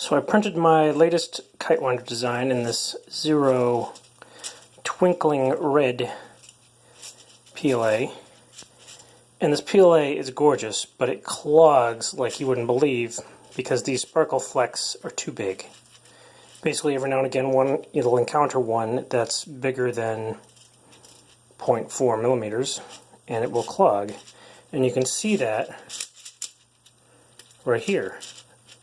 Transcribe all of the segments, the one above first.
So I printed my latest kite winder design in this Ziro Twinkling Red PLA. And this PLA is gorgeous, but it clogs like you wouldn't believe because these sparkle flecks are too big. Basically, every now and again, you'll encounter one that's bigger than 0.4 millimeters, and it will clog. And you can see that right here.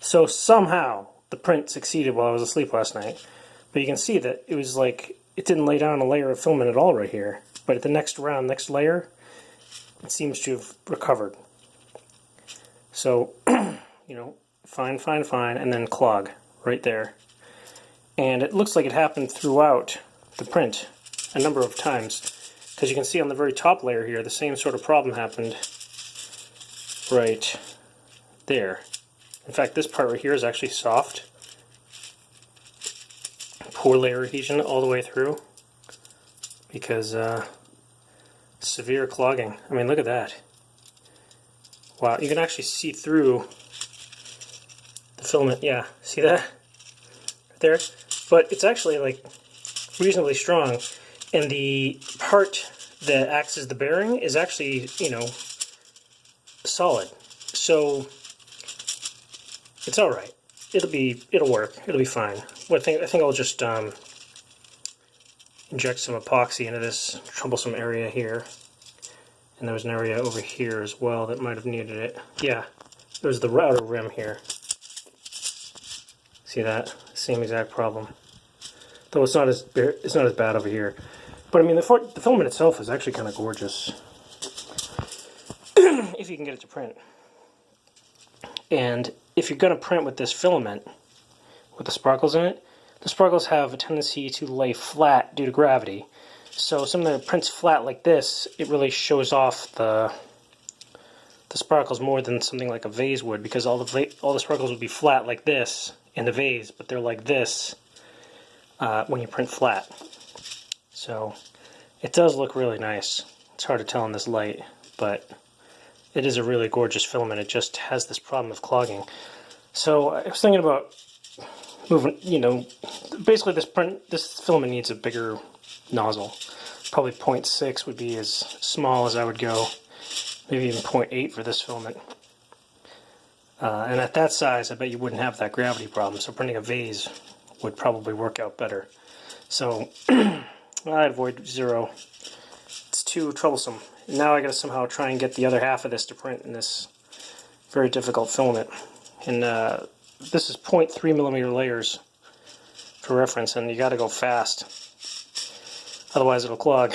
So somehow the print succeeded while I was asleep last night. But you can see that it was like, it didn't lay down a layer of filament at all right here. But at the next round, next layer, it seems to have recovered. So, fine, and then clog right there. And it looks like it happened throughout the print a number of times. Because you can see on the very top layer here, the same sort of problem happened right there. In fact, this part right here is actually soft. Poor layer adhesion all the way through because severe clogging. I mean, look at that. Wow, you can actually see through the filament. Yeah, see that? Right there? But it's actually like reasonably strong, and the part that acts as the bearing is actually, solid. So it's all right. It'll work. It'll be fine. I think I'll just inject some epoxy into this troublesome area here. And there was an area over here as well that might have needed it. Yeah, there's the outer rim here. See that? Same exact problem. Though it's not as bad over here. But I mean, the filament itself is actually kind of gorgeous if you can get it to print. And if you're going to print with this filament, with the sparkles in it, the sparkles have a tendency to lay flat due to gravity. So something that prints flat like this, it really shows off the sparkles more than something like a vase would, because all the sparkles would be flat like this in the vase, but they're like this when you print flat. So it does look really nice. It's hard to tell in this light, but it is a really gorgeous filament. It just has this problem of clogging. So I was thinking about moving, basically this filament needs a bigger nozzle. Probably 0.6 would be as small as I would go. Maybe even 0.8 for this filament. And at that size, I bet you wouldn't have that gravity problem. So printing a vase would probably work out better. So I'd avoid Ziro. It's too troublesome. Now I gotta somehow try and get the other half of this to print in this very difficult filament. And this is 0.3 millimeter layers for reference, and you gotta go fast. Otherwise it'll clog.